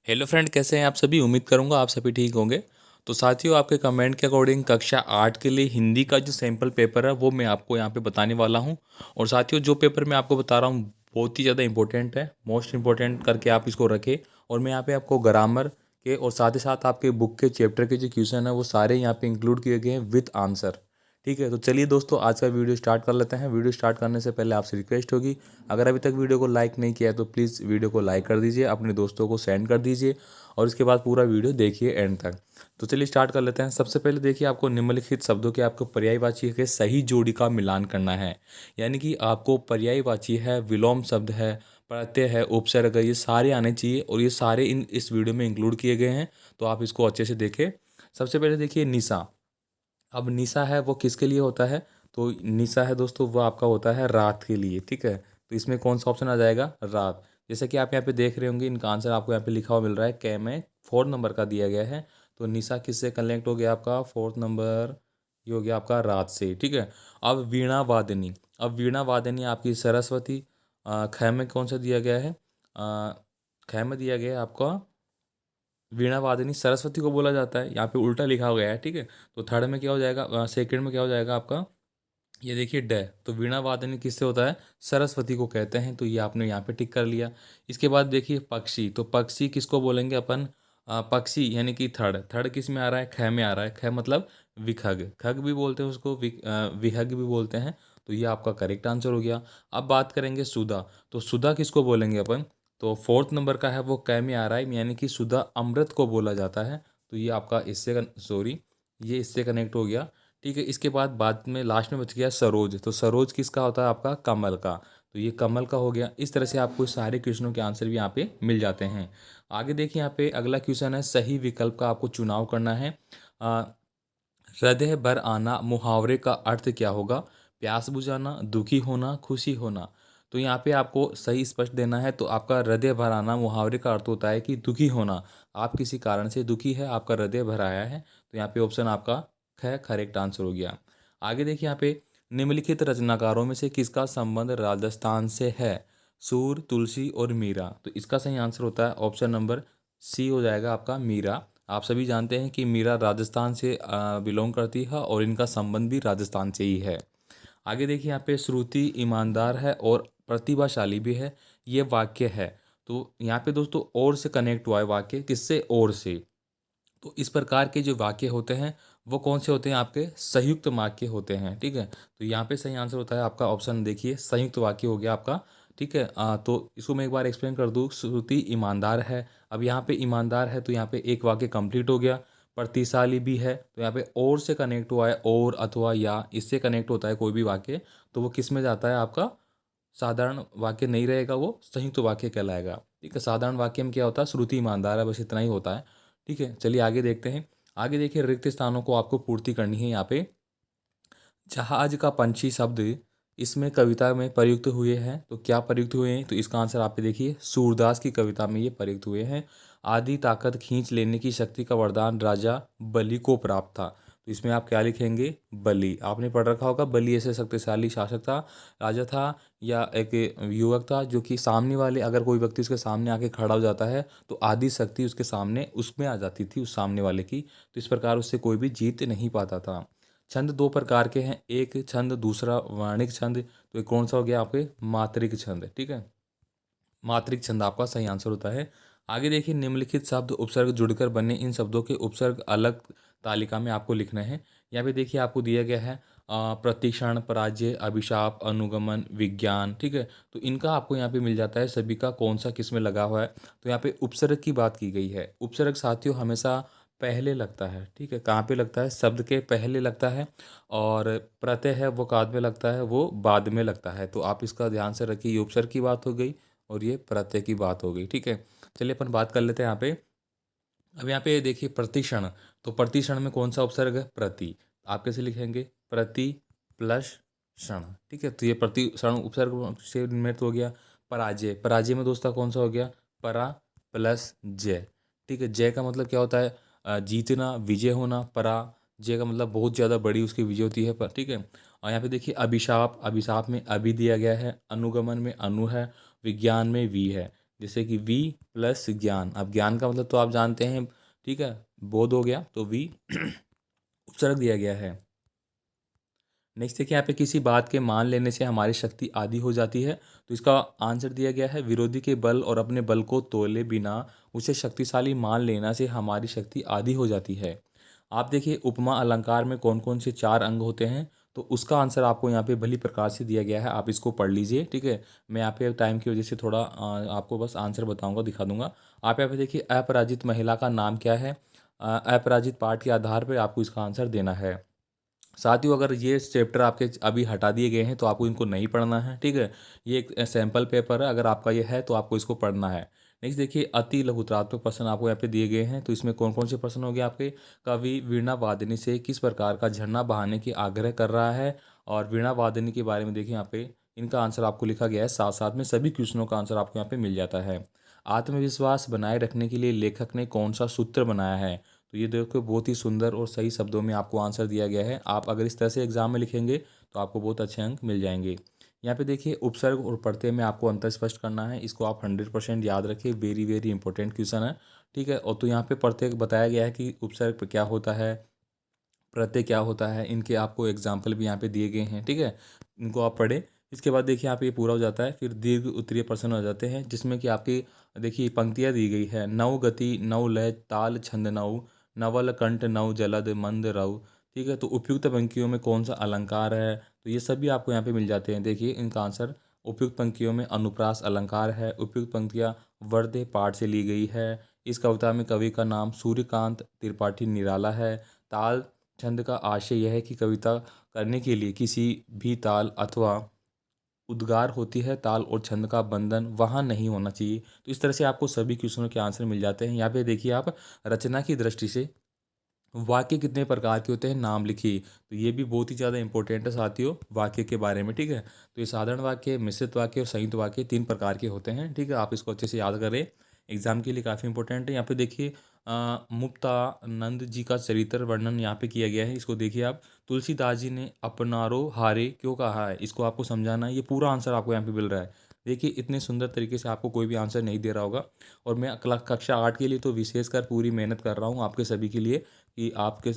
Hello friend, कैसे हैं आप सभी। उम्मीद करूंगा आप सभी ठीक होंगे। तो साथियों, आपके कमेंट के अकॉर्डिंग कक्षा 8 के लिए हिंदी का जो सैम्पल पेपर है वो मैं आपको यहाँ पे बताने वाला हूँ। और साथियों, जो पेपर मैं आपको बता रहा हूँ बहुत ही ज़्यादा इंपॉर्टेंट है, मोस्ट इंपॉर्टेंट करके आप इसको रखें। और मैं यहाँ पे आपको ग्रामर के और साथ ही साथ आपके बुक के चैप्टर के जो क्वेश्चन है वो सारे यहाँ पे इंक्लूड किए गए हैं विद आंसर। ठीक है, तो चलिए दोस्तों, आज का वीडियो स्टार्ट कर लेते हैं। वीडियो स्टार्ट करने से पहले आपसे रिक्वेस्ट होगी, अगर अभी तक वीडियो को लाइक नहीं किया है तो प्लीज़ वीडियो को लाइक कर दीजिए, अपने दोस्तों को सेंड कर दीजिए और इसके बाद पूरा वीडियो देखिए एंड तक। तो चलिए स्टार्ट कर लेते हैं। सबसे पहले देखिए, आपको निम्नलिखित शब्दों के आपको पर्यायवाची के सही जोड़ी का मिलान करना है। यानी कि आपको पर्यायवाची है, विलोम शब्द है, प्रत्यय है, उपसर्ग है, ये सारे आने चाहिए और ये सारे इस वीडियो में इंक्लूड किए गए हैं। तो आप इसको अच्छे से देखें। सबसे पहले देखिए निशा। अब निशा है वो किसके लिए होता है? तो निशा है दोस्तों, वो आपका होता है रात के लिए। ठीक है, तो इसमें कौन सा ऑप्शन आ जाएगा? रात। जैसे कि आप यहाँ पे देख रहे होंगे, इनका आंसर आपको यहाँ पे लिखा हुआ मिल रहा है, कै में 4 नंबर का दिया गया है। तो निशा किससे कनेक्ट हो गया आपका? 4th नंबर, ये हो गया आपका रात से। ठीक है। अब वीणा वादनी। अब वीणा वादनी आपकी सरस्वती। ख में कौन सा दिया गया है? ख में दिया गया है आपका वीणा वादनी, सरस्वती को बोला जाता है। यहाँ पे उल्टा लिखा हो गया है। ठीक है, तो थर्ड में क्या हो जाएगा, सेकंड में क्या हो जाएगा आपका? ये देखिए डे। तो वीणा वादनी किससे होता है? सरस्वती को कहते हैं। तो ये आपने यहाँ पे टिक कर लिया। इसके बाद देखिए पक्षी। तो पक्षी किसको बोलेंगे अपन? पक्षी यानी कि थर्ड। थर्ड किस में आ रहा है? ख में आ रहा है। ख मतलब विखग, खग भी बोलते हैं उसको, विहग भी बोलते हैं। तो ये आपका करेक्ट आंसर हो गया। अब बात करेंगे सुधा। तो सुधा किसको बोलेंगे अपन? तो 4th नंबर का है वो कै में आ रहा है, यानी कि सुधा अमृत को बोला जाता है। तो ये आपका इससे सॉरी, ये इससे कनेक्ट हो गया। ठीक है, इसके बाद में लास्ट में बच गया सरोज। तो सरोज किसका होता है? आपका कमल का। तो ये कमल का हो गया। इस तरह से आपको सारे क्वेश्चनों के आंसर भी यहाँ पे मिल जाते हैं। आगे देखिए, यहाँ पे अगला क्वेश्चन है, सही विकल्प का आपको चुनाव करना है। अ, हृदय भर आना मुहावरे का अर्थ क्या होगा? प्यास बुझाना, दुखी होना, खुशी होना। तो यहाँ पे आपको सही स्पष्ट देना है। तो आपका हृदय भर आना मुहावरे का अर्थ होता है कि दुखी होना। आप किसी कारण से दुखी है, आपका हृदय भर आया है। तो यहाँ पे ऑप्शन आपका ख करेक्ट आंसर हो गया। आगे देखिए, यहाँ पे निम्नलिखित रचनाकारों में से किसका संबंध राजस्थान से है? सूर, तुलसी और मीरा। तो इसका सही आंसर होता है ऑप्शन नंबर सी हो जाएगा आपका मीरा। आप सभी जानते हैं कि मीरा राजस्थान से बिलोंग करती है और इनका संबंध भी राजस्थान से ही है। आगे देखिए, यहाँ पे श्रुति ईमानदार है और प्रतिभाशाली भी है, ये वाक्य है। तो यहाँ पे दोस्तों और से कनेक्ट हुआ है वाक्य, किससे? और से। तो इस प्रकार के जो वाक्य होते हैं वो कौन से होते हैं? आपके संयुक्त वाक्य होते हैं। ठीक है, तो यहाँ पे सही आंसर होता है आपका ऑप्शन, देखिए संयुक्त वाक्य हो गया आपका। ठीक है, तो इसको मैं एक बार एक्सप्लेन कर दूँ। श्रुति ईमानदार है। अब यहाँ पे ईमानदार है तो यहाँ पे एक वाक्य कंप्लीट हो गया। प्रतिशाली भी है तो यहाँ पे और से कनेक्ट हुआ है, और अथवा या इससे कनेक्ट होता है कोई भी वाक्य, तो वो किस में जाता है? आपका साधारण वाक्य नहीं रहेगा, वो संयुक्त वाक्य कहलाएगा। ठीक है, साधारण वाक्य में क्या होता है? श्रुति ईमानदार है, बस इतना ही होता है। ठीक है, चलिए आगे देखते हैं। आगे देखिए, रिक्त स्थानों को आपको पूर्ति करनी है। यहाँ पे जहाज का पंछी शब्द इसमें कविता में प्रयुक्त हुए हैं। तो क्या प्रयुक्त हुए हैं? तो इसका आंसर आप पे देखिए, सूरदास की कविता में ये प्रयुक्त हुए हैं। आदि ताकत खींच लेने की शक्ति का वरदान राजा बलि को प्राप्त था। तो इसमें आप क्या लिखेंगे? बलि। आपने पढ़ रखा होगा, बलि ऐसे शक्तिशाली शासक था, राजा था, या एक युवक था जो कि सामने वाले, अगर कोई व्यक्ति उसके सामने आके खड़ा हो जाता है तो आदि शक्ति उसके सामने उसमें आ जाती थी, उस सामने वाले की। तो इस प्रकार उससे कोई भी जीत नहीं पाता था। छंद दो प्रकार के हैं, एक छंद, दूसरा वर्णिक छंद। तो ये कौन सा हो गया आपके? मात्रिक छंद। ठीक है, मात्रिक छंद आपका सही आंसर होता है। आगे देखिए, निम्नलिखित शब्द उपसर्ग जुड़कर बने इन शब्दों के उपसर्ग अलग तालिका में आपको लिखना है। यहाँ पे देखिए आपको दिया गया है प्रतिक्षण, पराजय, अभिशाप, अनुगमन, विज्ञान। ठीक है, तो इनका आपको यहाँ पे मिल जाता है सभी का कौन सा किस में लगा हुआ है। तो यहाँ पे उपसर्ग की बात की गई है। उपसर्ग साथियों हमेशा पहले लगता है। ठीक है, कहाँ पे लगता है? शब्द के पहले लगता है। और प्रत्यय है वो बाद में लगता है, वो बाद में लगता है। तो आप इसका ध्यान से रखिए, ये उपसर्ग की बात हो गई और ये प्रत्यय की बात हो गई। ठीक है, चलिए अपन बात कर लेते हैं यहाँ पे। अब यहाँ पे देखिए प्रतिक्षण। तो प्रतिक्षण में कौन सा उपसर्ग है? प्रति। आप कैसे लिखेंगे? प्रति प्लस क्षण। ठीक है, तो ये प्रतिक्षण उपसर्ग से निर्मित हो गया। पराजय, पराजय में दोस्तों कौन सा हो गया? परा प्लस जय। ठीक है, जय का मतलब क्या होता है? जीतना, विजय होना। परा जय का मतलब बहुत ज़्यादा बड़ी उसकी विजय होती है। पर ठीक है, और यहाँ पे देखिए अभिशाप, अभिशाप में अभि दिया गया है। अनुगमन में अनु है। विज्ञान में वी है। जैसे कि वी प्लस ज्ञान। अब ज्ञान का मतलब तो आप जानते हैं, ठीक है, बोध हो गया, तो वी उपसर्ग दिया गया है। नेक्स्ट देखिए यहाँ पे किसी बात के मान लेने से हमारी शक्ति आधी हो जाती है, तो इसका आंसर दिया गया है विरोधी के बल और अपने बल को तोले बिना उसे शक्तिशाली मान लेना से हमारी शक्ति आधी हो जाती है। आप देखिए उपमा अलंकार में कौन कौन से 4 अंग होते हैं, तो उसका आंसर आपको यहाँ पे भली प्रकार से दिया गया है, आप इसको पढ़ लीजिए, ठीक है। मैं यहाँ पे टाइम की वजह से थोड़ा आपको बस आंसर बताऊंगा, दिखा दूंगा। आप यहाँ पे देखिए अपराजित महिला का नाम क्या है, अपराजित पाठ के आधार पर आपको इसका आंसर देना है। साथियों अगर ये चैप्टर आपके अभी हटा दिए गए हैं तो आपको इनको नहीं पढ़ना है, ठीक है। ये एक सैम्पल पेपर है, अगर आपका ये है तो आपको इसको पढ़ना है। नेक्स्ट देखिए अति लघुत्रात्मक प्रश्न आपको यहाँ पे दिए गए हैं, तो इसमें कौन कौन से प्रश्न हो गए आपके। कवि वीणा वादनी से किस प्रकार का झरना बहाने की आग्रह कर रहा है, और वीणा वादनी के बारे में देखिए यहाँ पे इनका आंसर आपको लिखा गया है, साथ साथ में सभी क्वेश्चनों का आंसर आपको यहाँ पे मिल जाता है। आत्मविश्वास बनाए रखने के लिए लेखक ने कौन सा सूत्र बनाया है, तो ये देखो बहुत ही सुंदर और सही शब्दों में आपको आंसर दिया गया है। आप अगर इस तरह से एग्जाम में लिखेंगे तो आपको बहुत अच्छे अंक मिल जाएंगे। यहाँ पे देखिए उपसर्ग और प्रत्यय में आपको अंतर स्पष्ट करना है, इसको आप 100% याद रखिए, वेरी वेरी इंपॉर्टेंट क्वेश्चन है, ठीक है। और तो यहाँ पे प्रत्यय बताया गया है कि उपसर्ग क्या होता है, प्रत्यय क्या होता है, इनके आपको एग्जाम्पल भी यहाँ पे दिए गए हैं, ठीक है। इनको आप पढ़ें। इसके बाद देखिए यहाँ पे ये पूरा हो जाता है, फिर दीर्घ उत्तरीय प्रश्न हो जाते हैं, जिसमें कि आपकी देखिए पंक्तियाँ दी गई है, नव गति नव लय ताल छंद नव, नवल कंठ नव जलद मंद रव, ठीक है। तो उपयुक्त पंक्तियों में कौन सा अलंकार है, तो ये सभी आपको यहाँ पे मिल जाते हैं। देखिए इनका आंसर उपयुक्त पंक्तियों में अनुप्रास अलंकार है, उपयुक्त पंक्तियाँ वर्धे पाठ से ली गई है। इस कविता में कवि का नाम सूर्यकांत त्रिपाठी निराला है। ताल छंद का आशय यह है कि कविता करने के लिए किसी भी ताल अथवा उद्गार होती है, ताल और छंद का बंधन वहाँ नहीं होना चाहिए। तो इस तरह से आपको सभी क्वेश्चनों के आंसर मिल जाते हैं। यहाँ पे देखिए आप रचना की दृष्टि से वाक्य कितने प्रकार के होते हैं नाम लिखिए, तो ये भी बहुत ही ज़्यादा इंपॉर्टेंट है साथियों वाक्य के बारे में, ठीक है। तो ये साधारण वाक्य, मिश्रित वाक्य और संयुक्त वाक्य 3 प्रकार के होते हैं, ठीक है। आप इसको अच्छे से याद करें, एग्जाम के लिए काफ़ी इंपॉर्टेंट है। यहाँ पे देखिए मुक्तानंद जी का चरित्र वर्णन यहाँ पे किया गया है, इसको देखिए आप। तुलसीदास जी ने अपनारो हारे क्यों कहा है, इसको आपको समझाना है, ये पूरा आंसर आपको यहाँ पे मिल रहा है। देखिए इतने सुंदर तरीके से आपको कोई भी आंसर नहीं दे रहा होगा, और मैं कक्षा 8 के लिए तो विशेषकर पूरी मेहनत कर रहा हूँ आपके सभी के लिए, कि आपके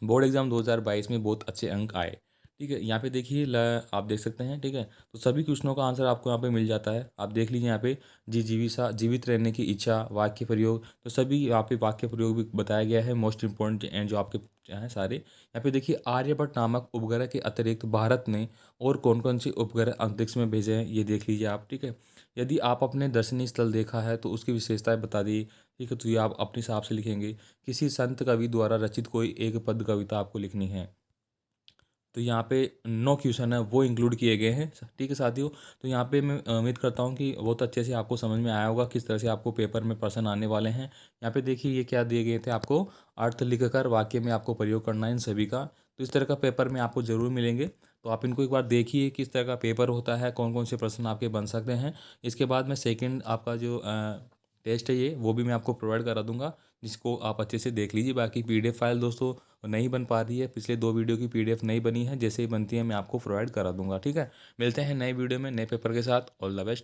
बोर्ड एग्जाम 2022 में बहुत अच्छे अंक आए, ठीक है। यहाँ पे देखिए आप देख सकते हैं, ठीक है। तो सभी क्वेश्चनों का आंसर आपको यहाँ पे मिल जाता है, आप देख लीजिए यहाँ पे जीविका जीवित रहने की इच्छा, वाक्य प्रयोग, तो सभी यहाँ पे वाक्य प्रयोग भी बताया गया है, मोस्ट इंपॉर्टेंट एंड जो आपके हैं सारे। यहाँ पे देखिए आर्यभट्ट नामक उपग्रह के अतिरिक्त भारत ने और कौन कौन से उपग्रह अंतरिक्ष में भेजे हैं, ये देख लीजिए आप, ठीक है। यदि आप अपने दर्शनीय स्थल देखा है तो उसकी विशेषताएं बता दी, ठीक है। तो ये आप अपने हिसाब से लिखेंगे। किसी संत कवि द्वारा रचित कोई एक पद कविता आपको लिखनी है, तो यहाँ पे 9 क्वेश्चन है वो इंक्लूड किए गए हैं, ठीक है साथियों। तो यहाँ पे मैं उम्मीद करता हूँ कि बहुत अच्छे से आपको समझ में आया होगा किस तरह से आपको पेपर में प्रश्न आने वाले हैं। यहाँ पे देखिए ये क्या दिए गए थे, आपको अर्थ लिखकर वाक्य में आपको प्रयोग करना है इन सभी का। तो इस तरह का पेपर में आपको ज़रूर मिलेंगे, तो आप इनको एक बार देखिए किस तरह का पेपर होता है, कौन कौन से प्रश्न आपके बन सकते हैं। इसके बाद मैं सेकेंड आपका जो टेस्ट है ये वो भी मैं आपको प्रोवाइड करा दूंगा, जिसको आप अच्छे से देख लीजिए। बाकी पीडीएफ फाइल दोस्तों नहीं बन पा रही है, पिछले 2 वीडियो की पीडीएफ नहीं बनी है, जैसे ही बनती है मैं आपको प्रोवाइड करा दूंगा, ठीक है। मिलते हैं नए वीडियो में नए पेपर के साथ, ऑल द बेस्ट।